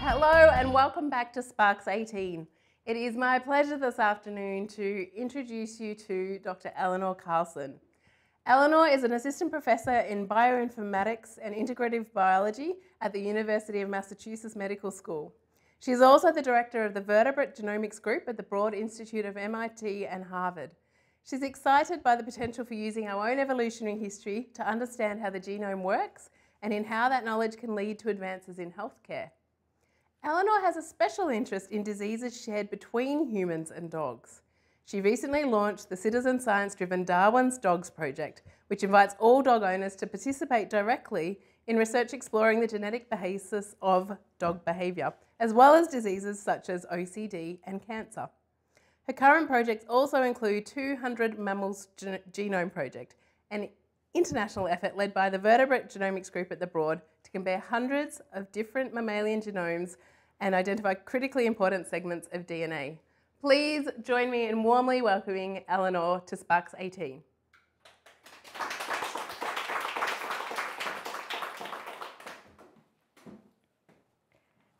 Hello and welcome back to SPARCS 18. It is my pleasure this afternoon to introduce you to Dr. Elinor Karlsson. Elinor is an assistant professor in bioinformatics and integrative biology at the University of Massachusetts Medical School. She is also the director of the Vertebrate Genomics group at the Broad Institute of MIT and Harvard. She's excited by the potential for using our own evolutionary history to understand how the genome works and in how that knowledge can lead to advances in healthcare. Elinor has a special interest in diseases shared between humans and dogs. She recently launched the citizen science-driven Darwin's Dogs Project, which invites all dog owners to participate directly in research exploring the genetic basis of dog behaviour, as well as diseases such as OCD and cancer. Her current projects also include 200 Mammals Genome Project, an international effort led by the Vertebrate Genomics group at the Broad to compare hundreds of different mammalian genomes and identify critically important segments of DNA. Please join me in warmly welcoming Elinor to SPARCS 18.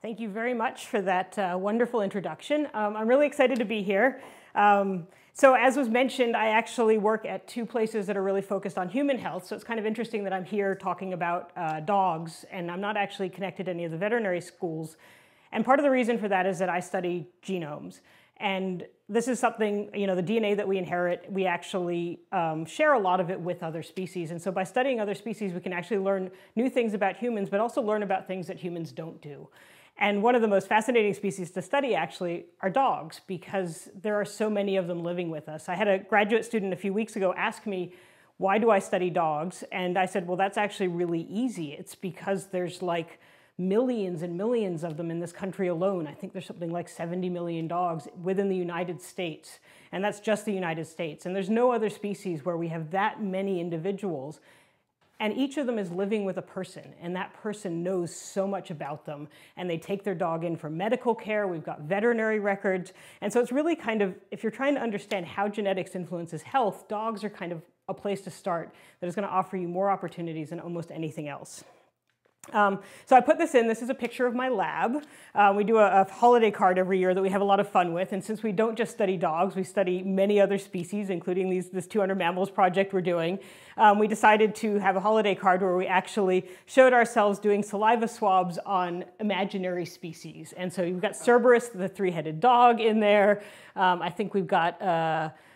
Thank you very much for that wonderful introduction. I'm really excited to be here. So as was mentioned, I actually work at two places that are really focused on human health. So it's kind of interesting that I'm here talking about dogs, and I'm not actually connected to any of the veterinary schools. And part of the reason for that is that I study genomes. And this is something, the DNA that we inherit, we actually share a lot of it with other species. And so by studying other species, we can actually learn new things about humans, but also learn about things that humans don't do. And one of the most fascinating species to study actually are dogs, because there are so many of them living with us. I had a graduate student a few weeks ago ask me, why do I study dogs? And I said, well, that's actually really easy. It's because there's like millions and millions of them in this country alone. I think there's something like 70 million dogs within the United States. And that's just the United States. And there's no other species where we have that many individuals. And each of them is living with a person, and that person knows so much about them. And they take their dog in for medical care. We've got veterinary records. And so it's really kind of, if you're trying to understand how genetics influences health, dogs are kind of a place to start that is going to offer you more opportunities than almost anything else. So I put this in. This is a picture of my lab. We do a holiday card every year that we have a lot of fun with. And since we don't just study dogs, we study many other species, including this 200 Mammals project we're doing. We decided to have a holiday card where we actually showed ourselves doing saliva swabs on imaginary species. And so you've got Cerberus, the three-headed dog, in there. I think we've got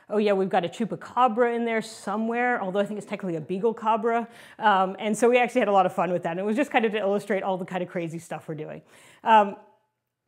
we've got a chupacabra in there somewhere, although I think it's technically a beagle cabra. And so we actually had a lot of fun with that. And it was just kind of to illustrate all the kind of crazy stuff we're doing. I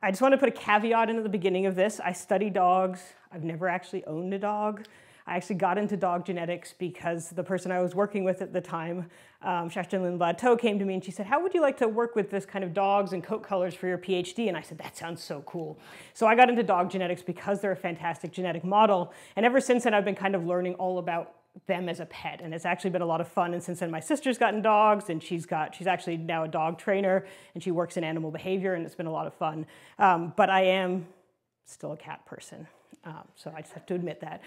just want to put a caveat in at the beginning of this. I study dogs. I've never actually owned a dog. I actually got into dog genetics because the person I was working with at the time, Kerstin Lindblad-Toh, came to me and she said, how would you like to work with this kind of dogs and coat colors for your PhD? And I said, that sounds so cool. So I got into dog genetics because they're a fantastic genetic model. And ever since then, I've been kind of learning all about them as a pet. And it's actually been a lot of fun. And since then, my sister's gotten dogs, and she's actually now a dog trainer, and she works in animal behavior, and it's been a lot of fun. But I am still a cat person. So I just have to admit that.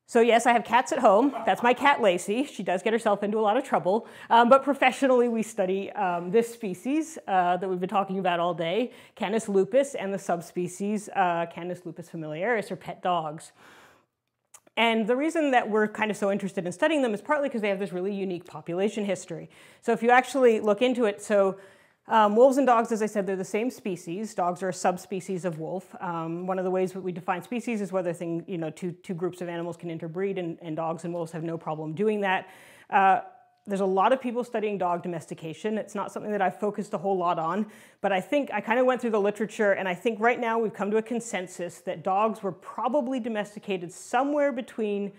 So yes, I have cats at home. That's my cat, Lacey. She does get herself into a lot of trouble. But professionally, we study this species that we've been talking about all day, Canis lupus, and the subspecies Canis lupus familiaris, or pet dogs. And the reason that we're kind of so interested in studying them is partly because they have this really unique population history. So if you actually look into it, wolves and dogs, as I said, they're the same species. Dogs are a subspecies of wolf. One of the ways that we define species is whether two groups of animals can interbreed, and dogs and wolves have no problem doing that. There's a lot of people studying dog domestication. It's not something that I've focused a whole lot on, but I think I kind of went through the literature, and I think right now we've come to a consensus that dogs were probably domesticated somewhere between,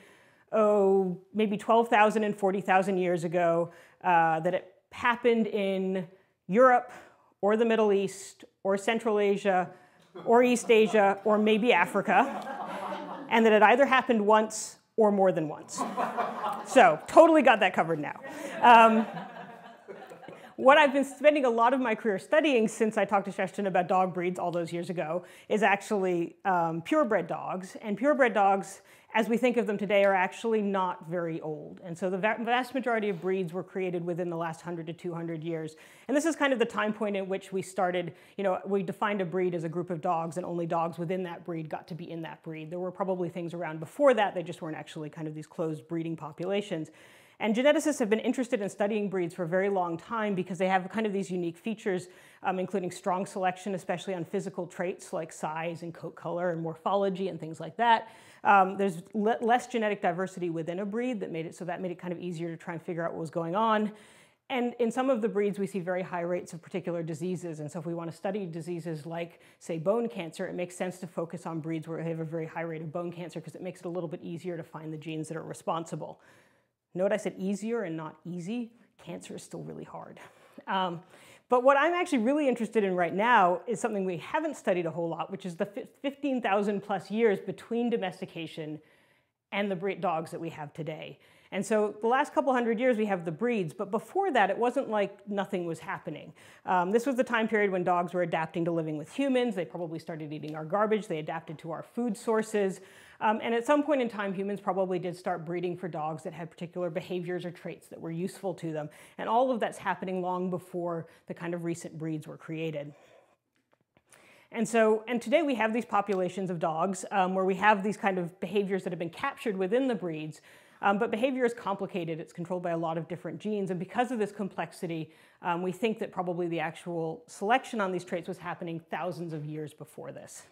maybe 12,000 and 40,000 years ago, that it happened in Europe, or the Middle East, or Central Asia, or East Asia, or maybe Africa, and that it either happened once or more than once. So totally got that covered now. What I've been spending a lot of my career studying since I talked to Kerstin about dog breeds all those years ago is actually purebred dogs. And purebred dogs as we think of them today, are actually not very old. And so the vast majority of breeds were created within the last 100 to 200 years. And this is kind of the time point in which we started, we defined a breed as a group of dogs, and only dogs within that breed got to be in that breed. There were probably things around before that, they just weren't actually kind of these closed breeding populations. And geneticists have been interested in studying breeds for a very long time because they have kind of these unique features, including strong selection, especially on physical traits like size and coat color and morphology and things like that. There's less genetic diversity within a breed that made it kind of easier to try and figure out what was going on. And in some of the breeds, we see very high rates of particular diseases. And so if we want to study diseases like, say, bone cancer, it makes sense to focus on breeds where they have a very high rate of bone cancer because it makes it a little bit easier to find the genes that are responsible. Note I said easier and not easy. Cancer is still really hard. But what I'm actually really interested in right now is something we haven't studied a whole lot, which is the 15,000 plus years between domestication and the breed dogs that we have today. And so the last couple hundred years we have the breeds, but before that it wasn't like nothing was happening. This was the time period when dogs were adapting to living with humans. They probably started eating our garbage. They adapted to our food sources. And at some point in time, humans probably did start breeding for dogs that had particular behaviors or traits that were useful to them. And all of that's happening long before the kind of recent breeds were created. And today we have these populations of dogs where we have these kind of behaviors that have been captured within the breeds. But behavior is complicated. It's controlled by a lot of different genes. And because of this complexity, we think that probably the actual selection on these traits was happening thousands of years before this.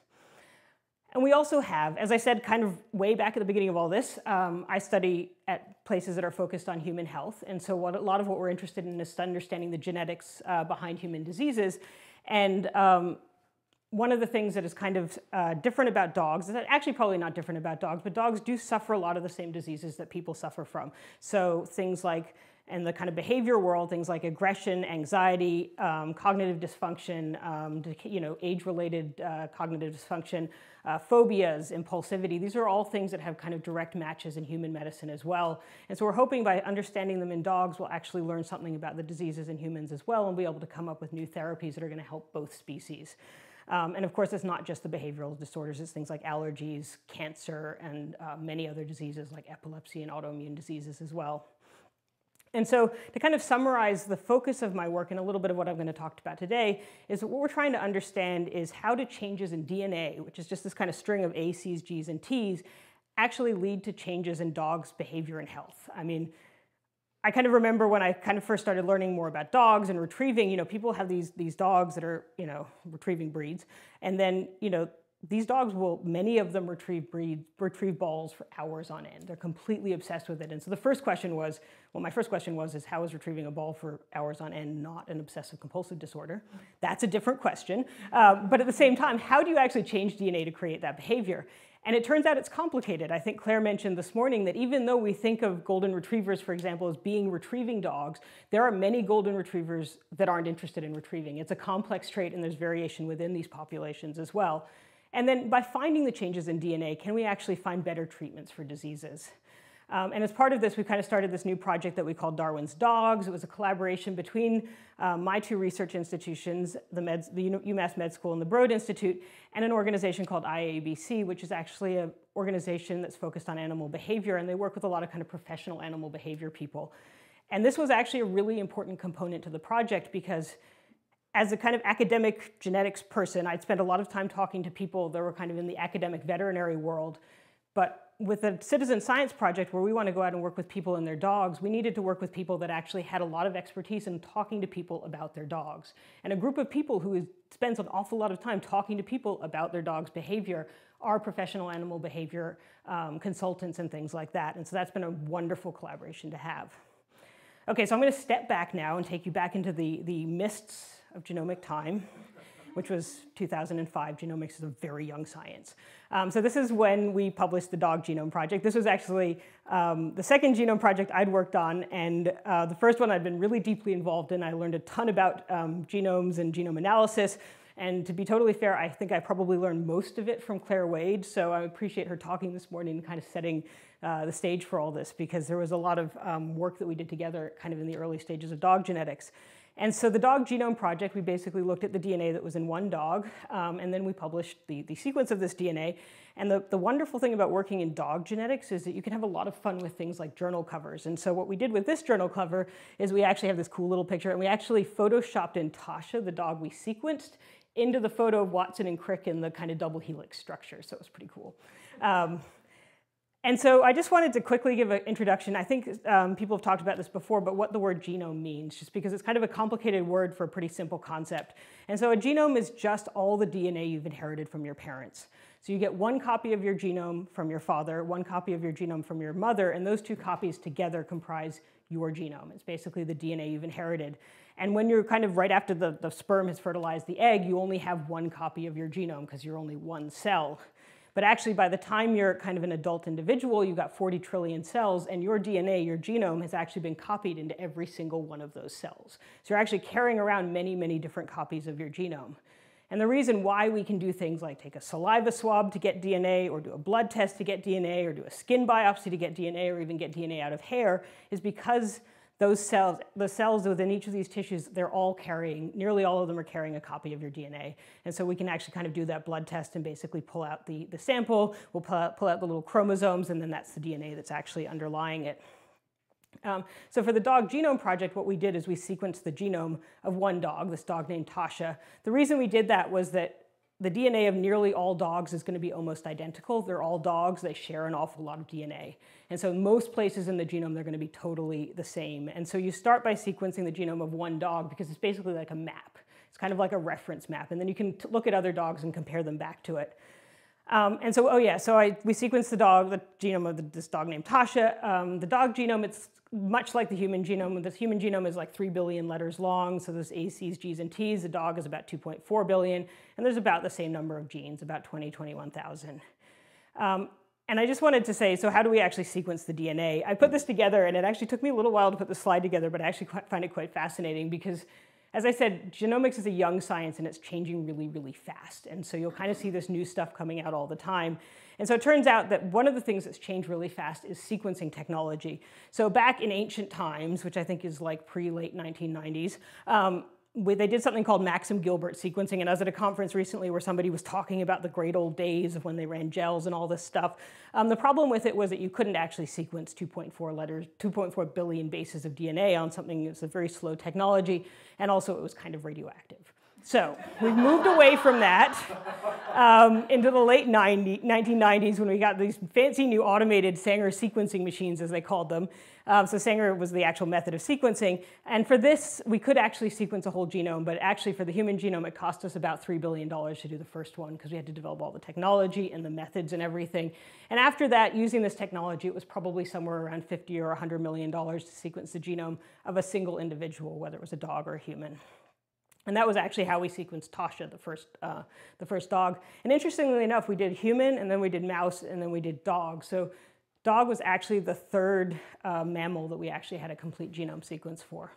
And we also have, as I said, kind of way back at the beginning of all this, I study at places that are focused on human health. And so a lot of what we're interested in is understanding the genetics behind human diseases. And one of the things that is kind of different about dogs, is actually probably not different about dogs, but dogs do suffer a lot of the same diseases that people suffer from. So things like, in the kind of behavior world, things like aggression, anxiety, cognitive dysfunction, age-related cognitive dysfunction, phobias, impulsivity. These are all things that have kind of direct matches in human medicine as well. And so we're hoping by understanding them in dogs, we'll actually learn something about the diseases in humans as well and be able to come up with new therapies that are going to help both species. And of course, it's not just the behavioral disorders, it's things like allergies, cancer, and many other diseases like epilepsy and autoimmune diseases as well. And so to kind of summarize the focus of my work and a little bit of what I'm going to talk about today is that what we're trying to understand is how do changes in DNA, which is just this kind of string of A's, C's, G's, and T's, actually lead to changes in dogs' behavior and health. I mean, I kind of remember when I kind of first started learning more about dogs and retrieving, people have these dogs that are, retrieving breeds. And then, these dogs many of them retrieve balls for hours on end. They're completely obsessed with it. And so my first question was, how is retrieving a ball for hours on end not an obsessive compulsive disorder? That's a different question. But at the same time, how do you actually change DNA to create that behavior? And it turns out it's complicated. I think Claire mentioned this morning that even though we think of golden retrievers, for example, as being retrieving dogs, there are many golden retrievers that aren't interested in retrieving. It's a complex trait, and there's variation within these populations as well. And then by finding the changes in DNA, can we actually find better treatments for diseases? And as part of this, we kind of started this new project that we called Darwin's Dogs. It was a collaboration between my two research institutions, the UMass Med School and the Broad Institute, and an organization called IABC, which is actually an organization that's focused on animal behavior, and they work with a lot of kind of professional animal behavior people. And this was actually a really important component to the project because as a kind of academic genetics person, I'd spent a lot of time talking to people that were kind of in the academic veterinary world. But with a citizen science project where we want to go out and work with people and their dogs, we needed to work with people that actually had a lot of expertise in talking to people about their dogs. And a group of people who spends an awful lot of time talking to people about their dog's behavior are professional animal behavior consultants and things like that. And so that's been a wonderful collaboration to have. Okay, so I'm going to step back now and take you back into the mists of genomic time, which was 2005. Genomics is a very young science. So this is when we published the Dog Genome Project. This was actually the second genome project I'd worked on, and the first one I'd been really deeply involved in. I learned a ton about genomes and genome analysis. And to be totally fair, I think I probably learned most of it from Claire Wade, so I appreciate her talking this morning and kind of setting the stage for all this, because there was a lot of work that we did together kind of in the early stages of dog genetics. And so the Dog Genome Project, we basically looked at the DNA that was in one dog, and then we published the sequence of this DNA. And the wonderful thing about working in dog genetics is that you can have a lot of fun with things like journal covers. And so what we did with this journal cover is we actually have this cool little picture, and we actually photoshopped in Tasha, the dog we sequenced, into the photo of Watson and Crick in the kind of double helix structure. So it was pretty cool. And so I just wanted to quickly give an introduction. I think people have talked about this before, but what the word genome means, just because it's kind of a complicated word for a pretty simple concept. And so a genome is just all the DNA you've inherited from your parents. So you get one copy of your genome from your father, one copy of your genome from your mother, and those two copies together comprise your genome. It's basically the DNA you've inherited. And when you're kind of right after the sperm has fertilized the egg, you only have one copy of your genome because you're only one cell. But actually, by the time you're kind of an adult individual, you've got 40 trillion cells, and your DNA, your genome, has actually been copied into every single one of those cells. So you're actually carrying around many, many different copies of your genome. And the reason why we can do things like take a saliva swab to get DNA, or do a blood test to get DNA, or do a skin biopsy to get DNA, or even get DNA out of hair, is because those cells, the cells within each of these tissues, they're all carrying, nearly all of them are carrying a copy of your DNA. And so we can actually kind of do that blood test and basically pull out the sample, we'll pull out the little chromosomes, and then that's the DNA that's actually underlying it. So for the Dog Genome Project, what we did is we sequenced the genome of one dog, this dog named Tasha. The reason we did that was that the DNA of nearly all dogs is going to be almost identical. They're all dogs. They share an awful lot of DNA. And so most places in the genome, they're going to be totally the same. And so you start by sequencing the genome of one dog because it's basically like a map. It's kind of like a reference map. And then you can look at other dogs and compare them back to it. And so, we sequenced the genome of this dog named Tasha. The dog genome, it's much like the human genome. The human genome is like 3 billion letters long, so there's A's, C's, G's, and T's. The dog is about 2.4 billion, and there's about the same number of genes, about 21,000. And I just wanted to say, so how do we actually sequence the DNA? I put this together, and it actually took me a little while to put the slide together, but I actually find it quite fascinating because, as I said, genomics is a young science, and it's changing really, really fast. And so you'll kind of see this new stuff coming out all the time. And so it turns out that one of the things that's changed really fast is sequencing technology. So back in ancient times, which I think is like pre-late 1990s, they did something called Maxim Gilbert sequencing, and I was at a conference recently where somebody was talking about the great old days of when they ran gels and all this stuff. The problem with it was that you couldn't actually sequence 2.4 billion bases of DNA on something that's a very slow technology, and also it was kind of radioactive. So we've moved away from that into the late 1990s when we got these fancy new automated Sanger sequencing machines, as they called them. So Sanger was the actual method of sequencing. And for this, we could actually sequence a whole genome, but actually for the human genome, it cost us about $3 billion to do the first one because we had to develop all the technology and the methods and everything. And after that, using this technology, it was probably somewhere around $50 or $100 million to sequence the genome of a single individual, whether it was a dog or a human. And that was actually how we sequenced Tasha, the first dog. And interestingly enough, we did human, and then we did mouse, and then we did dog. So dog was actually the third mammal that we actually had a complete genome sequence for.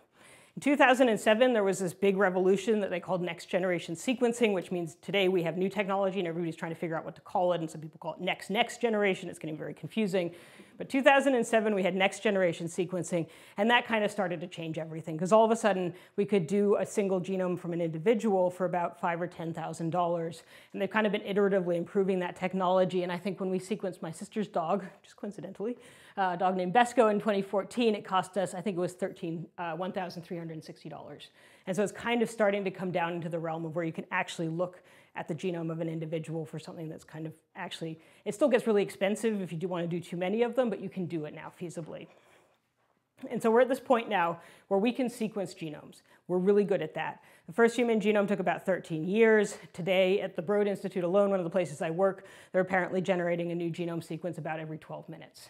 In 2007, there was this big revolution that they called next generation sequencing, which means today we have new technology and everybody's trying to figure out what to call it, and some people call it next generation. It's getting very confusing. But 2007, we had next generation sequencing, and that kind of started to change everything, because all of a sudden we could do a single genome from an individual for about $5,000 or $10,000. And they've kind of been iteratively improving that technology. And I think when we sequenced my sister's dog, just coincidentally, a dog named Besco in 2014, it cost us, I think it was $1,360. And so it's kind of starting to come down into the realm of where you can actually look at the genome of an individual for something that's kind of actually, it still gets really expensive if you do want to do too many of them, but you can do it now feasibly. And so we're at this point now where we can sequence genomes. We're really good at that. The first human genome took about 13 years. Today at the Broad Institute alone, one of the places I work, they're apparently generating a new genome sequence about every 12 minutes.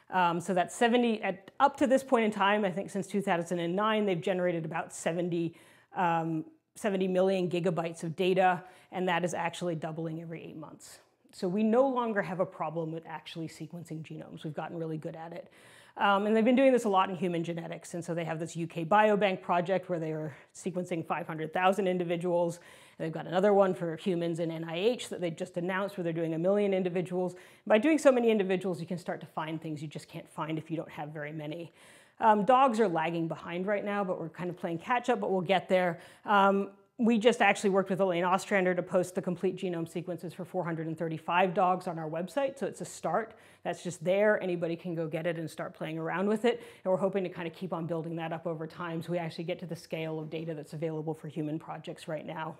So that's 70, up to this point in time, I think since 2009, they've generated about 70 million gigabytes of data, and that is actually doubling every 8 months. So we no longer have a problem with actually sequencing genomes. We've gotten really good at it. And they've been doing this a lot in human genetics, and so they have this UK Biobank project where they are sequencing 500,000 individuals. They've got another one for humans in NIH that they just announced where they're doing 1 million individuals. By doing so many individuals, you can start to find things you just can't find if you don't have very many. Dogs are lagging behind right now, but we're kind of playing catch up, but we'll get there. We just actually worked with Elaine Ostrander to post the complete genome sequences for 435 dogs on our website, so it's a start. That's just there. Anybody can go get it and start playing around with it, and we're hoping to kind of keep on building that up over time so we actually get to the scale of data that's available for human projects right now.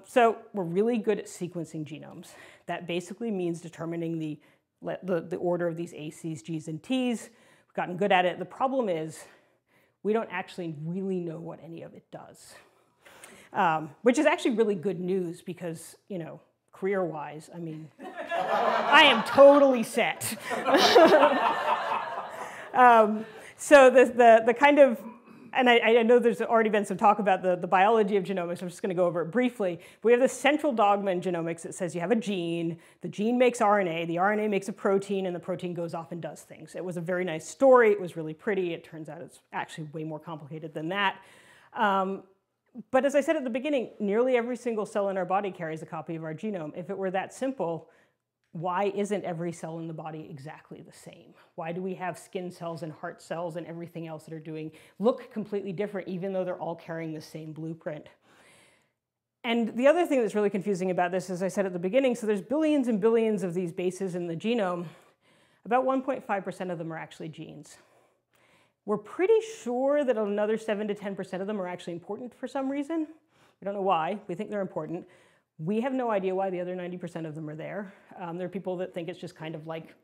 So we're really good at sequencing genomes. That basically means determining the order of these A, Cs, Gs, and Ts. We've gotten good at it. The problem is we don't actually really know what any of it does. Which is actually really good news because, you know, career-wise, I mean, I am totally set. So the kind of, and I know there's already been some talk about the biology of genomics. I'm just going to go over it briefly. We have this central dogma in genomics that says you have a gene, the gene makes RNA, the RNA makes a protein, and the protein goes off and does things. It was a very nice story. It was really pretty. It turns out it's actually way more complicated than that. But as I said at the beginning, nearly every single cell in our body carries a copy of our genome. If it were that simple, why isn't every cell in the body exactly the same? Why do we have skin cells and heart cells and everything else that are look completely different, even though they're all carrying the same blueprint? And the other thing that's really confusing about this, as I said at the beginning, so there's billions and billions of these bases in the genome. About 1.5% of them are actually genes. We're pretty sure that another 7 to 10% of them are actually important for some reason. We don't know why. We think they're important. We have no idea why the other 90% of them are there. There are people that think it's just kind of like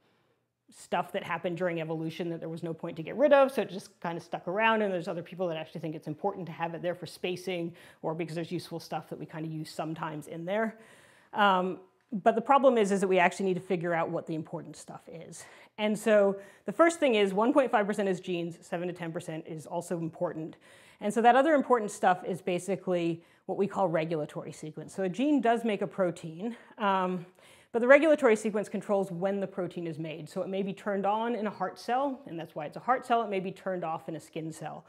stuff that happened during evolution that there was no point to get rid of, so it just kind of stuck around. And there's other people that actually think it's important to have it there for spacing or because there's useful stuff that we kind of use sometimes in there. But the problem is that we actually need to figure out what the important stuff is. And so the first thing is 1.5% is genes, 7 to 10% is also important. And so that other important stuff is basically what we call regulatory sequence. So a gene does make a protein, but the regulatory sequence controls when the protein is made. So it may be turned on in a heart cell, and that's why it's a heart cell. It may be turned off in a skin cell.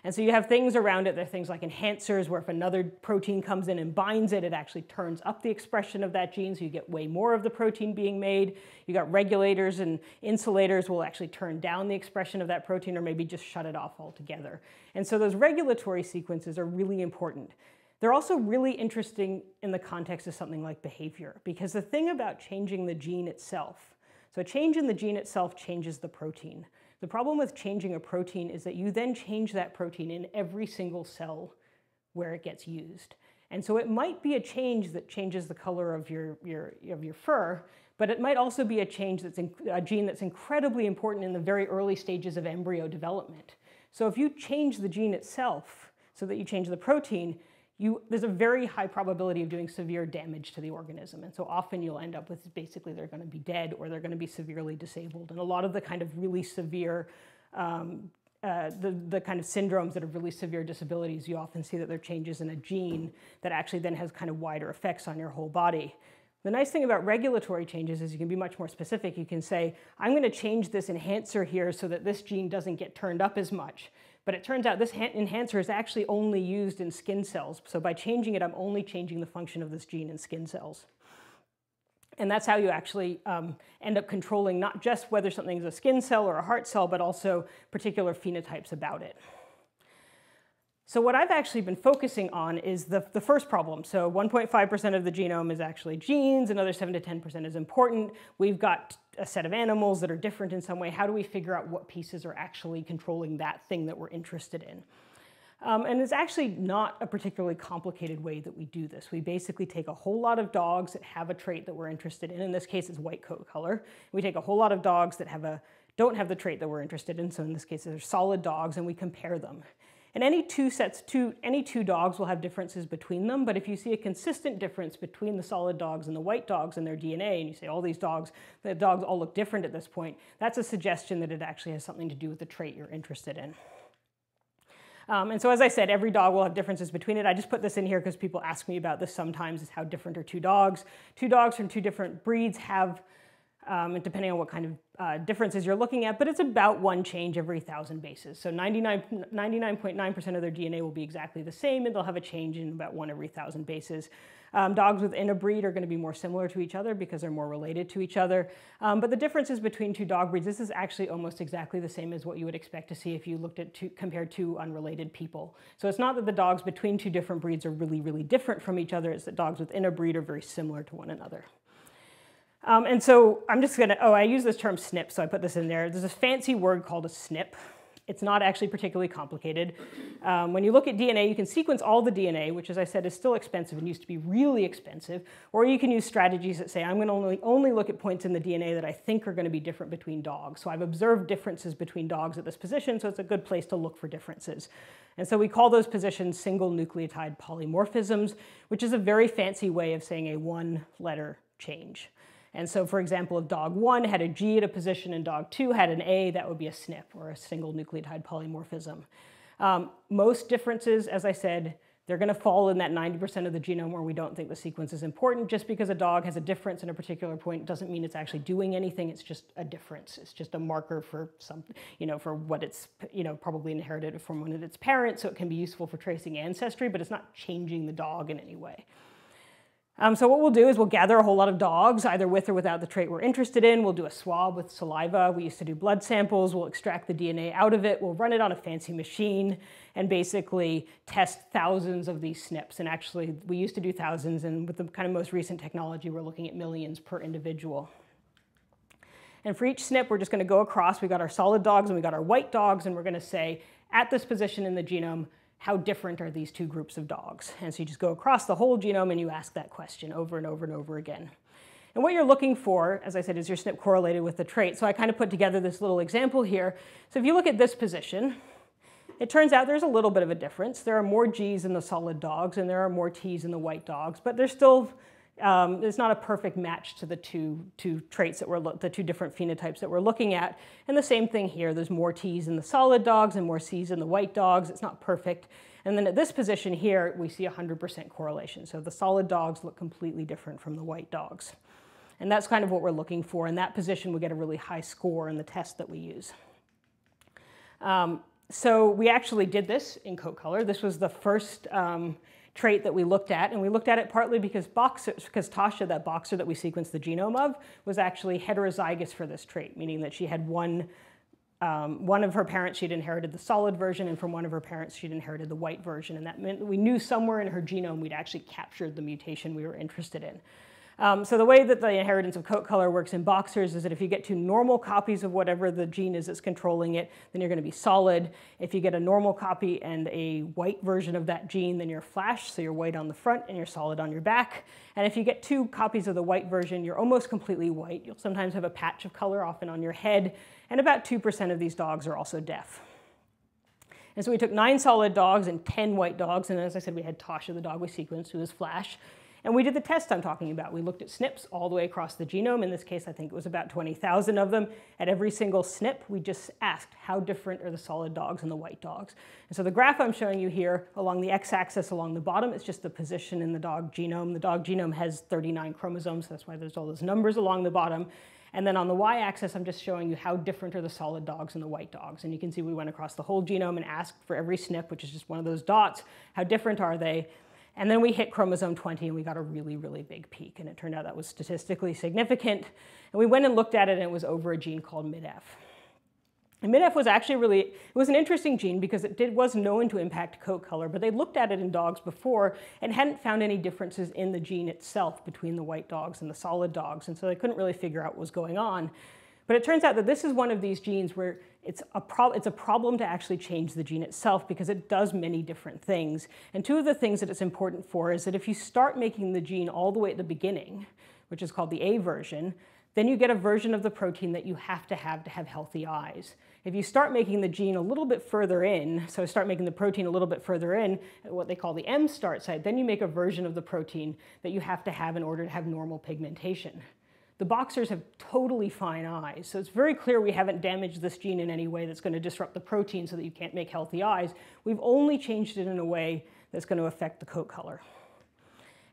And so you have things around it. There are things like enhancers, where if another protein comes in and binds it, it actually turns up the expression of that gene, so you get way more of the protein being made. You got regulators and insulators will actually turn down the expression of that protein or maybe just shut it off altogether. And so those regulatory sequences are really important. They're also really interesting in the context of something like behavior, because the thing about changing the gene itself, so a change in the gene itself changes the protein. The problem with changing a protein is that you then change that protein in every single cell where it gets used. And so it might be a change that changes the color of your fur, but it might also be a change that's a gene that's incredibly important in the very early stages of embryo development. So if you change the gene itself so that you change the protein, there's a very high probability of doing severe damage to the organism. And so often you'll end up with basically they're going to be dead or they're going to be severely disabled. And a lot of the kind of really severe, the kind of syndromes that are really severe disabilities, you often see that there are changes in a gene that actually then has kind of wider effects on your whole body. The nice thing about regulatory changes is you can be much more specific. You can say, I'm going to change this enhancer here so that this gene doesn't get turned up as much. But it turns out this enhancer is actually only used in skin cells. So by changing it, I'm only changing the function of this gene in skin cells. And that's how you actually end up controlling not just whether something is a skin cell or a heart cell, but also particular phenotypes about it. So what I've actually been focusing on is the first problem. So 1.5% of the genome is actually genes, another 7 to 10% is important. We've got a set of animals that are different in some way. How do we figure out what pieces are actually controlling that thing that we're interested in? And it's actually not a particularly complicated way that we do this. We basically take a whole lot of dogs that have a trait that we're interested in. In this case, it's white coat color. We take a whole lot of dogs that don't have the trait that we're interested in. So in this case, they're solid dogs, and we compare them. And any two dogs will have differences between them, but if you see a consistent difference between the solid dogs and the white dogs in their DNA, and you say, the dogs all look different at this point, that's a suggestion that it actually has something to do with the trait you're interested in. And so as I said, every dog will have differences between it. I just put this in here because people ask me about this sometimes, is how different are two dogs. Two dogs from two different breeds have, depending on what kind of differences you're looking at, but it's about one change every 1,000 bases. So 99.9% of their DNA will be exactly the same, and they'll have a change in about 1 every 1,000 bases. Dogs within a breed are going to be more similar to each other because they're more related to each other. But the differences between two dog breeds, this is actually almost exactly the same as what you would expect to see if you looked at compared to unrelated people. So it's not that the dogs between two different breeds are really, really different from each other. It's that dogs within a breed are very similar to one another. And so I'm just going to, I use this term SNP, so I put this in there. There's this fancy word called a SNP. It's not actually particularly complicated. When you look at DNA, you can sequence all the DNA, which, as I said, is still expensive and used to be really expensive. Or you can use strategies that say, I'm going to only look at points in the DNA that I think are going to be different between dogs. So I've observed differences between dogs at this position, so it's a good place to look for differences. And so we call those positions single nucleotide polymorphisms, which is a very fancy way of saying a one-letter change. And so, for example, if dog 1 had a G at a position and dog 2 had an A, that would be a SNP, or a single nucleotide polymorphism. Most differences, as I said, they're going to fall in that 90% of the genome where we don't think the sequence is important. Just because a dog has a difference in a particular point doesn't mean it's actually doing anything. It's just a difference. It's just a marker for some, for what it's, probably inherited from one of its parents. So it can be useful for tracing ancestry, but it's not changing the dog in any way. So what we'll do is we'll gather a whole lot of dogs, either with or without the trait we're interested in. We'll do a swab with saliva. We used to do blood samples. We'll extract the DNA out of it. We'll run it on a fancy machine and basically test thousands of these SNPs. And actually, we used to do thousands, and with the kind of most recent technology, we're looking at millions per individual. And for each SNP, we're just going to go across. We got our solid dogs and we got our white dogs, and we're going to say, at this position in the genome, how different are these two groups of dogs? And so you just go across the whole genome and you ask that question over and over and over again. And what you're looking for, as I said, is your SNP correlated with the trait. So I kind of put together this little example here. So if you look at this position, it turns out there's a little bit of a difference. There are more Gs in the solid dogs and there are more Ts in the white dogs, but there's still, it's not a perfect match to the two traits that the two different phenotypes that we're looking at. And the same thing here, there's more Ts in the solid dogs and more Cs in the white dogs. It's not perfect. And then at this position here, we see 100% correlation. So the solid dogs look completely different from the white dogs. And that's kind of what we're looking for. In that position, we get a really high score in the test that we use. So we actually did this in coat color. This was the first trait that we looked at, and we looked at it partly because Tasha, that boxer that we sequenced the genome of, was actually heterozygous for this trait, meaning that she had one of her parents, she'd inherited the solid version, and from one of her parents, she'd inherited the white version, and that meant that we knew somewhere in her genome we'd actually captured the mutation we were interested in. So the way that the inheritance of coat color works in boxers is that if you get two normal copies of whatever the gene is that's controlling it, then you're going to be solid. If you get a normal copy and a white version of that gene, then you're flash, so you're white on the front and you're solid on your back. And if you get two copies of the white version, you're almost completely white. You'll sometimes have a patch of color, often on your head, and about 2% of these dogs are also deaf. And so we took 9 solid dogs and 10 white dogs, and as I said, we had Tasha, the dog we sequenced, who was flash. And we did the test I'm talking about. We looked at SNPs all the way across the genome. In this case, I think it was about 20,000 of them. At every single SNP, we just asked, how different are the solid dogs and the white dogs? And so the graph I'm showing you here along the x-axis along the bottom is just the position in the dog genome. The dog genome has 39 chromosomes. That's why there's all those numbers along the bottom. And then on the y-axis, I'm just showing you how different are the solid dogs and the white dogs. And you can see we went across the whole genome and asked for every SNP, which is just one of those dots, how different are they? And then we hit chromosome 20 and we got a really, really big peak. And it turned out that was statistically significant. And we went and looked at it and it was over a gene called MIDF. And MIDF was actually it was an interesting gene because it was known to impact coat color, but they looked at it in dogs before and hadn't found any differences in the gene itself between the white dogs and the solid dogs. And so they couldn't really figure out what was going on. But it turns out that this is one of these genes where it's a problem to actually change the gene itself because it does many different things. And two of the things that it's important for is that if you start making the gene all the way at the beginning, which is called the A version, then you get a version of the protein that you have to have healthy eyes. If you start making the gene a little bit further in, so start making the protein a little bit further in, at what they call the M start site, then you make a version of the protein that you have to have in order to have normal pigmentation. The boxers have totally fine eyes, so it's very clear we haven't damaged this gene in any way that's going to disrupt the protein so that you can't make healthy eyes. We've only changed it in a way that's going to affect the coat color.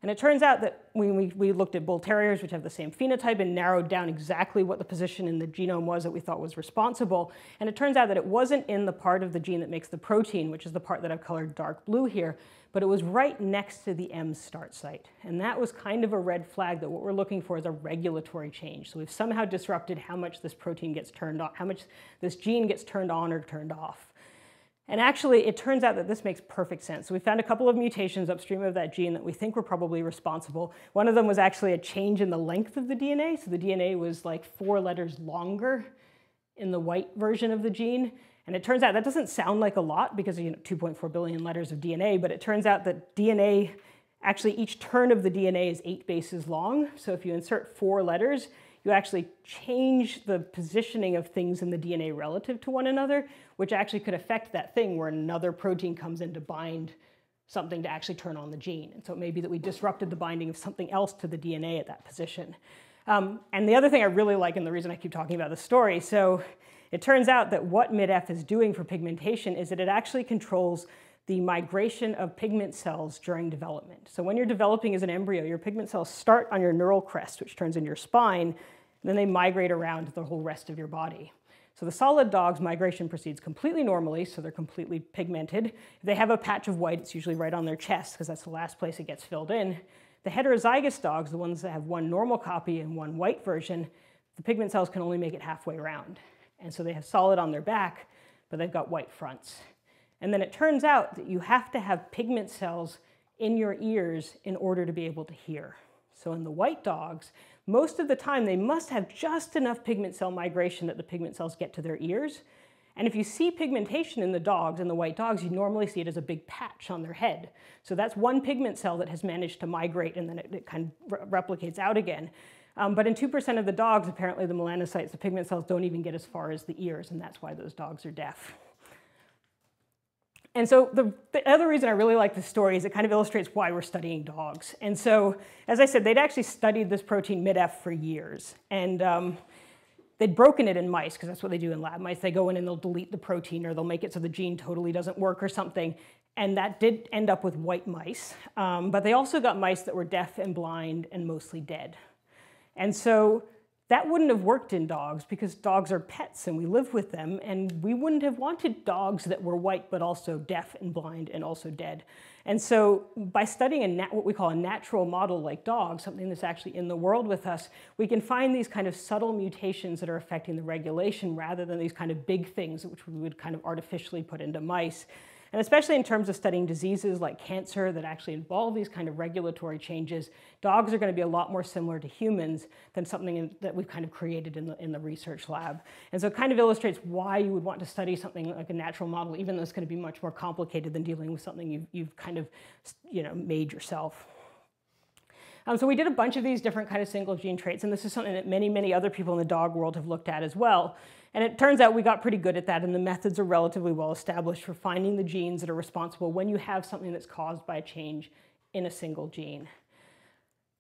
And it turns out that when we looked at bull terriers, which have the same phenotype, and narrowed down exactly what the position in the genome was that we thought was responsible. And it turns out that it wasn't in the part of the gene that makes the protein, which is the part that I've colored dark blue here, but it was right next to the M start site. And that was kind of a red flag that what we're looking for is a regulatory change. So we've somehow disrupted how much this protein gets turned on, how much this gene gets turned on or turned off. And actually, it turns out that this makes perfect sense. So we found a couple of mutations upstream of that gene that we think were probably responsible. One of them was actually a change in the length of the DNA. So the DNA was like 4 letters longer in the white version of the gene. And it turns out that doesn't sound like a lot because of 2.4 billion letters of DNA, but it turns out that DNA, actually each turn of the DNA is 8 bases long. So if you insert 4 letters, you actually change the positioning of things in the DNA relative to one another, which actually could affect that thing where another protein comes in to bind something to actually turn on the gene. And so it may be that we disrupted the binding of something else to the DNA at that position. And the other thing I really like, and the reason I keep talking about this story, so it turns out that what MIDF is doing for pigmentation is that it actually controls the migration of pigment cells during development. So when you're developing as an embryo, your pigment cells start on your neural crest, which turns into your spine, and then they migrate around the whole rest of your body. So the solid dogs' migration proceeds completely normally, so they're completely pigmented. If they have a patch of white, it's usually right on their chest, because that's the last place it gets filled in. The heterozygous dogs, the ones that have one normal copy and one white version, the pigment cells can only make it halfway around. And so they have solid on their back, but they've got white fronts. And then it turns out that you have to have pigment cells in your ears in order to be able to hear. So in the white dogs, most of the time they must have just enough pigment cell migration that the pigment cells get to their ears. And if you see pigmentation in the dogs, in the white dogs, you normally see it as a big patch on their head. So that's one pigment cell that has managed to migrate, and then it kind of replicates out again. But in 2% of the dogs, apparently the melanocytes, the pigment cells don't even get as far as the ears, and that's why those dogs are deaf. And so the other reason I really like this story is it kind of illustrates why we're studying dogs. And so, as I said, they'd actually studied this protein MIDF for years. And they'd broken it in mice, because that's what they do in lab mice. They go in and they'll delete the protein, or they'll make it so the gene totally doesn't work or something. And that did end up with white mice. But they also got mice that were deaf and blind and mostly dead. And so that wouldn't have worked in dogs, because dogs are pets and we live with them, and we wouldn't have wanted dogs that were white but also deaf and blind and also dead. And so by studying what we call a natural model like dogs, something that's actually in the world with us, we can find these kind of subtle mutations that are affecting the regulation rather than these kind of big things which we would kind of artificially put into mice. And especially in terms of studying diseases like cancer that actually involve these kind of regulatory changes, dogs are going to be a lot more similar to humans than something that we've kind of created in the research lab. And so it kind of illustrates why you would want to study something like a natural model, even though it's going to be much more complicated than dealing with something you've kind of made yourself. So we did a bunch of these different kind of single gene traits, and this is something that many, many other people in the dog world have looked at as well. And it turns out we got pretty good at that, and the methods are relatively well established for finding the genes that are responsible when you have something that's caused by a change in a single gene.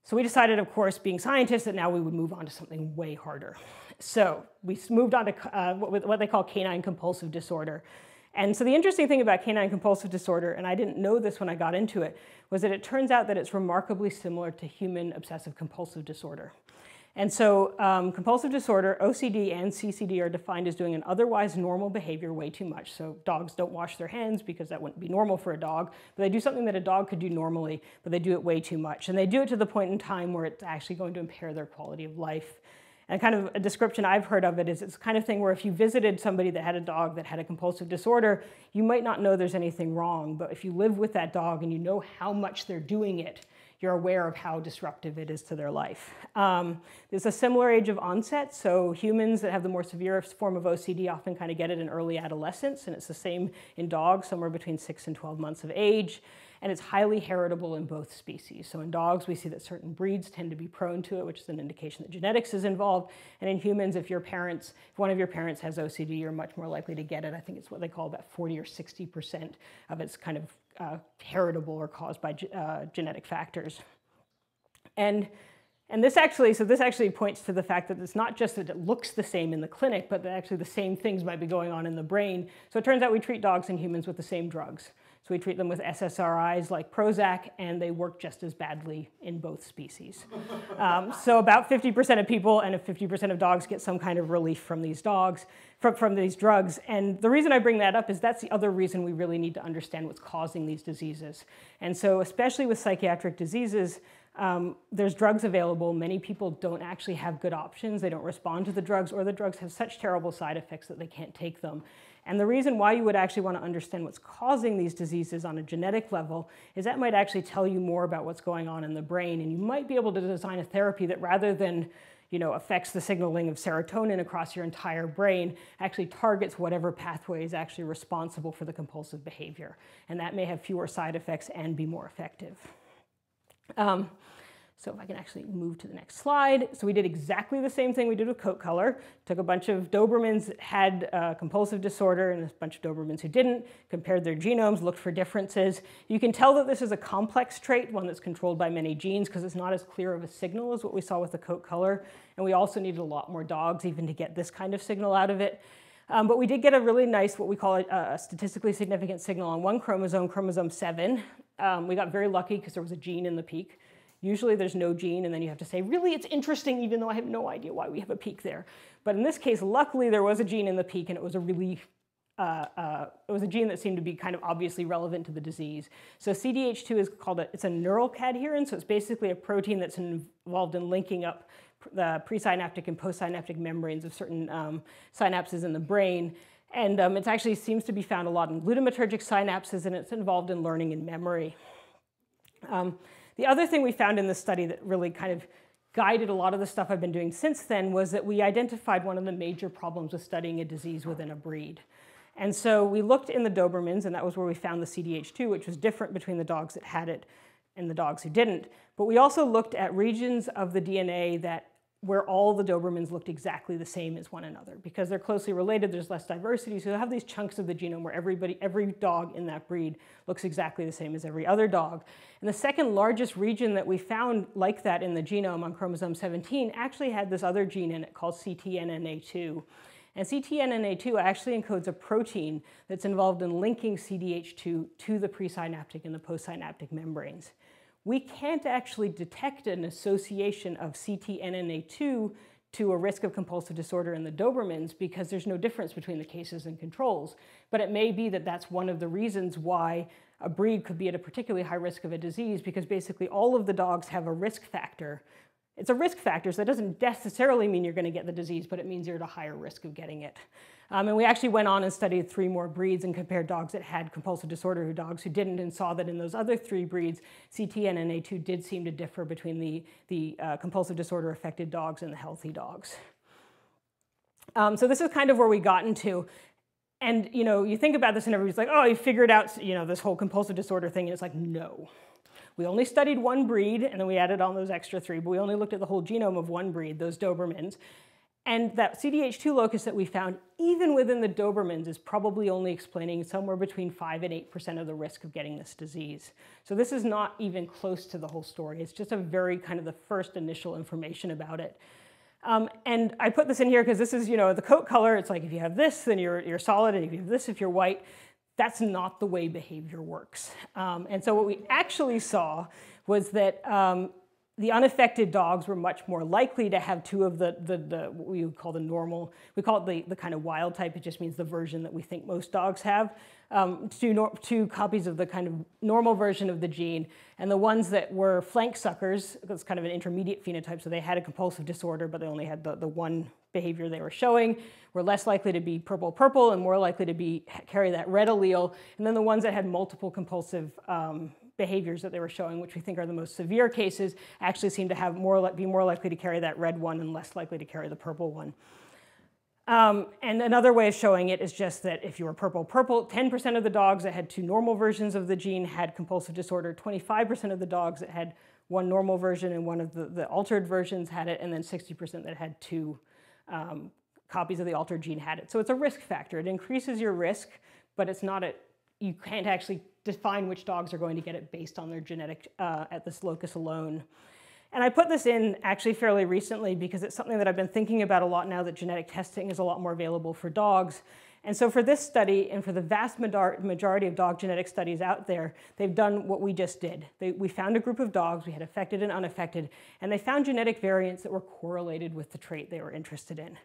So we decided, of course, being scientists, that now we would move on to something way harder. So we moved on to what they call canine compulsive disorder. And so the interesting thing about canine compulsive disorder, and I didn't know this when I got into it, was that it turns out that it's remarkably similar to human obsessive compulsive disorder. And so compulsive disorder, OCD and CCD, are defined as doing an otherwise normal behavior way too much. So dogs don't wash their hands because that wouldn't be normal for a dog, but they do something that a dog could do normally, but they do it way too much. And they do it to the point in time where it's actually going to impair their quality of life. And kind of a description I've heard of it is it's the kind of thing where if you visited somebody that had a dog that had a compulsive disorder, you might not know there's anything wrong, but if you live with that dog and you know how much they're doing it, you're aware of how disruptive it is to their life. There's a similar age of onset, so humans that have the more severe form of OCD often kind of get it in early adolescence, and it's the same in dogs, somewhere between 6 and 12 months of age. And it's highly heritable in both species. So in dogs, we see that certain breeds tend to be prone to it, which is an indication that genetics is involved. And in humans, if one of your parents has OCD, you're much more likely to get it. I think it's what they call about 40 or 60% of it's kind of heritable or caused by genetic factors. And this actually points to the fact that it's not just that it looks the same in the clinic, but that actually the same things might be going on in the brain. So it turns out we treat dogs and humans with the same drugs. So we treat them with SSRIs like Prozac, and they work just as badly in both species. So about 50% of people and 50% of dogs get some kind of relief from these dogs, from these drugs. And the reason I bring that up is that's the other reason we really need to understand what's causing these diseases. And so especially with psychiatric diseases, there's drugs available. Many people don't actually have good options. They don't respond to the drugs, or the drugs have such terrible side effects that they can't take them. And the reason why you would actually want to understand what's causing these diseases on a genetic level is that might actually tell you more about what's going on in the brain, and you might be able to design a therapy that, rather than affects the signaling of serotonin across your entire brain, actually targets whatever pathway is actually responsible for the compulsive behavior. And that may have fewer side effects and be more effective. So if I can actually move to the next slide. So we did exactly the same thing we did with coat color. Took a bunch of Dobermans that had compulsive disorder and a bunch of Dobermans who didn't, compared their genomes, looked for differences. You can tell that this is a complex trait, one that's controlled by many genes, because it's not as clear of a signal as what we saw with the coat color. And we also needed a lot more dogs even to get this kind of signal out of it. But we did get a really nice, what we call a statistically significant signal on one chromosome, chromosome 7. We got very lucky because there was a gene in the peak. Usually there's no gene, and then you have to say, really, it's interesting, even though I have no idea why we have a peak there. But in this case, luckily, there was a gene in the peak, and it was a really, it was a gene that seemed to be kind of obviously relevant to the disease. So CDH2 is called it's a neural cadherin, so it's basically a protein that's involved in linking up the presynaptic and postsynaptic membranes of certain synapses in the brain. And it actually seems to be found a lot in glutamatergic synapses, and it's involved in learning and memory. The other thing we found in this study that really kind of guided a lot of the stuff I've been doing since then was that we identified one of the major problems with studying a disease within a breed. And so we looked in the Dobermans, and that was where we found the CDH2, which was different between the dogs that had it and the dogs who didn't. But we also looked at regions of the DNA where all the Dobermans looked exactly the same as one another. Because they're closely related, there's less diversity, so you have these chunks of the genome where every dog in that breed looks exactly the same as every other dog. And the second largest region that we found like that in the genome on chromosome 17 actually had this other gene in it called CTNNA2. And CTNNA2 actually encodes a protein that's involved in linking CDH2 to the presynaptic and the postsynaptic membranes. We can't actually detect an association of CTNNA2 to a risk of compulsive disorder in the Dobermans because there's no difference between the cases and controls. But it may be that that's one of the reasons why a breed could be at a particularly high risk of a disease, because basically all of the dogs have a risk factor. It's a risk factor, so that doesn't necessarily mean you're going to get the disease, but it means you're at a higher risk of getting it. And we actually went on and studied 3 more breeds and compared dogs that had compulsive disorder to dogs who didn't, and saw that in those other 3 breeds, CTNNA2 did seem to differ between the compulsive disorder affected dogs and the healthy dogs. So this is kind of where we got into. And you think about this and everybody's like, oh, you figured out this whole compulsive disorder thing, and it's like, no. We only studied 1 breed, and then we added on those extra 3, but we only looked at the whole genome of 1 breed, those Dobermans. And that CDH2 locus that we found, even within the Dobermans, is probably only explaining somewhere between 5 and 8% of the risk of getting this disease. So this is not even close to the whole story. It's just a very kind of the first initial information about it. And I put this in here because this is, the coat color. It's like if you have this, then you're solid, and if you have this, if you're white. That's not the way behavior works. And so what we actually saw was that the unaffected dogs were much more likely to have 2 of what we would call the normal. We call it the kind of wild type. It just means the version that we think most dogs have. 2 copies of the kind of normal version of the gene. And the ones that were flank suckers, that's kind of an intermediate phenotype, so they had a compulsive disorder, but they only had the one behavior they were showing, were less likely to be purple-purple and more likely to carry that red allele. And then the ones that had multiple compulsive behaviors that they were showing, which we think are the most severe cases, actually seem to have be more likely to carry that red one and less likely to carry the purple one. And another way of showing it is just that if you were purple-purple, 10% of the dogs that had 2 normal versions of the gene had compulsive disorder, 25% of the dogs that had 1 normal version and 1 of the altered versions had it, and then 60% that had 2 copies of the altered gene had it. So it's a risk factor. It increases your risk, but it's not you can't actually define which dogs are going to get it based on their genetic at this locus alone. And I put this in actually fairly recently because it's something that I've been thinking about a lot now that genetic testing is a lot more available for dogs. And so for this study, and for the vast majority of dog genetic studies out there, they've done what we just did. We found a group of dogs, we had affected and unaffected, and they found genetic variants that were correlated with the trait they were interested in.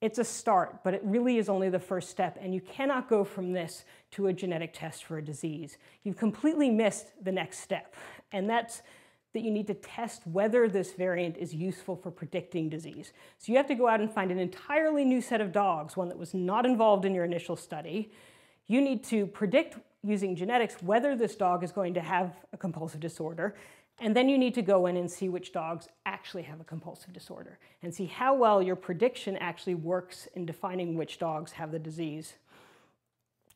It's a start, but it really is only the first step, and you cannot go from this to a genetic test for a disease. You've completely missed the next step, and that's that you need to test whether this variant is useful for predicting disease. So you have to go out and find an entirely new set of dogs, one that was not involved in your initial study. You need to predict using genetics whether this dog is going to have a compulsive disorder, and then you need to go in and see which dogs actually have a compulsive disorder and see how well your prediction actually works in defining which dogs have the disease.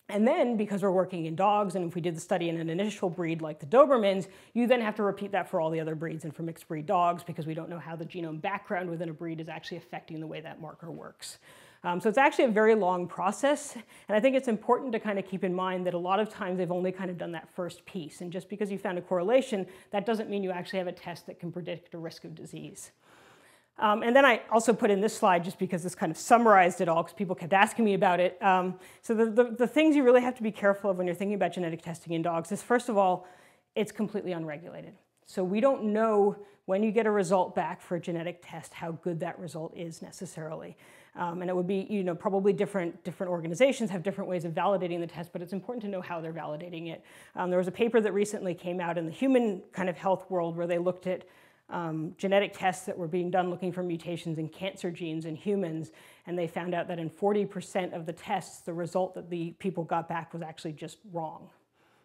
And then, because we're working in dogs, and if we did the study in an initial breed like the Dobermans, you then have to repeat that for all the other breeds and for mixed breed dogs, because we don't know how the genome background within a breed is actually affecting the way that marker works. So it's actually a very long process, and I think it's important to kind of keep in mind that a lot of times they've only kind of done that first piece, and just because you found a correlation, that doesn't mean you actually have a test that can predict a risk of disease. And then I also put in this slide just because this kind of summarized it all, because people kept asking me about it. So the things you really have to be careful of when you're thinking about genetic testing in dogs is, first of all, it's completely unregulated. So we don't know when you get a result back for a genetic test how good that result is necessarily. And it would be, probably different organizations have different ways of validating the test, but it's important to know how they're validating it. There was a paper that recently came out in the human kind of health world where they looked at genetic tests that were being done looking for mutations in cancer genes in humans, and they found out that in 40% of the tests, the result that the people got back was actually just wrong.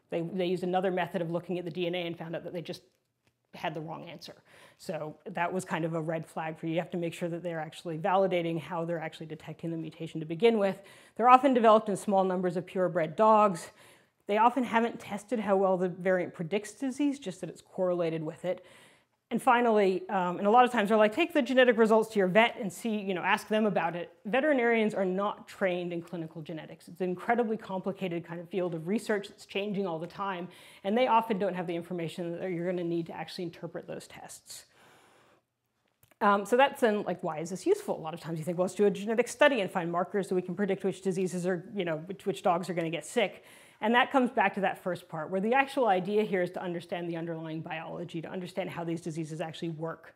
They used another method of looking at the DNA and found out that they just had the wrong answer. So that was kind of a red flag for you. You have to make sure that they're actually validating how they're actually detecting the mutation to begin with. They're often developed in small numbers of purebred dogs. They often haven't tested how well the variant predicts disease, just that it's correlated with it. And finally, and a lot of times they're like, take the genetic results to your vet and see, ask them about it. Veterinarians are not trained in clinical genetics. It's an incredibly complicated kind of field of research that's changing all the time, and they often don't have the information that you're going to need to actually interpret those tests. So that's then like, why is this useful? A lot of times you think, well, let's do a genetic study and find markers so we can predict which diseases are, which dogs are going to get sick. And that comes back to that first part, where the actual idea here is to understand the underlying biology, to understand how these diseases actually work.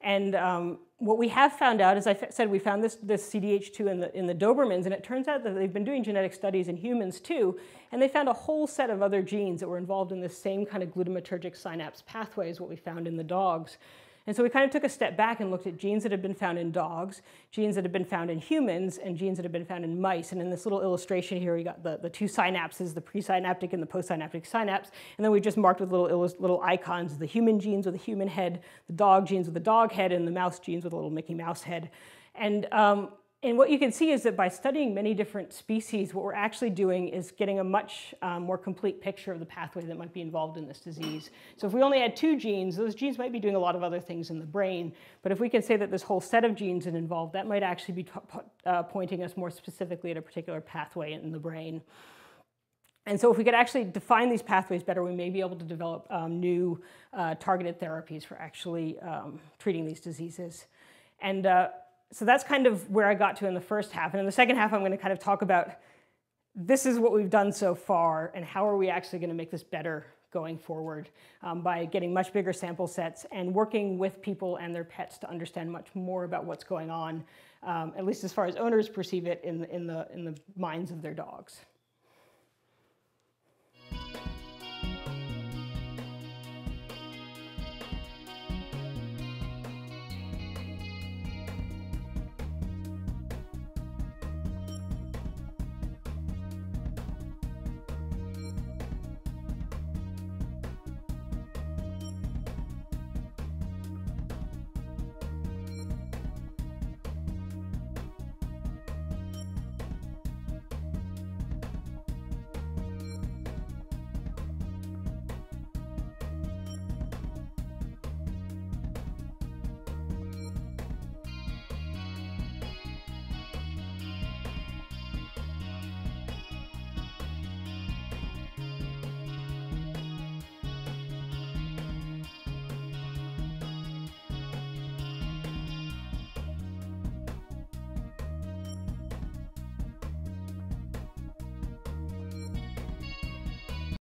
And what we have found out, as I said, we found this CDH2 in the Dobermans, and it turns out that they've been doing genetic studies in humans too, and they found a whole set of other genes that were involved in the same kind of glutamatergic synapse pathway as what we found in the dogs. And so we kind of took a step back and looked at genes that had been found in dogs, genes that had been found in humans, and genes that had been found in mice. And in this little illustration here, we got the two synapses, the presynaptic and the postsynaptic synapse. And then we just marked with little icons, the human genes with a human head, the dog genes with a dog head, and the mouse genes with a little Mickey Mouse head. And what you can see is that by studying many different species, what we're actually doing is getting a much more complete picture of the pathway that might be involved in this disease. So if we only had 2 genes, those genes might be doing a lot of other things in the brain. But if we can say that this whole set of genes is involved, that might actually be pointing us more specifically at a particular pathway in the brain. And so if we could actually define these pathways better, we may be able to develop new targeted therapies for actually treating these diseases. And so that's kind of where I got to in the first half. And in the second half, I'm going to kind of talk about this is what we've done so far, and how are we actually going to make this better going forward by getting much bigger sample sets and working with people and their pets to understand much more about what's going on, at least as far as owners perceive it in the minds of their dogs.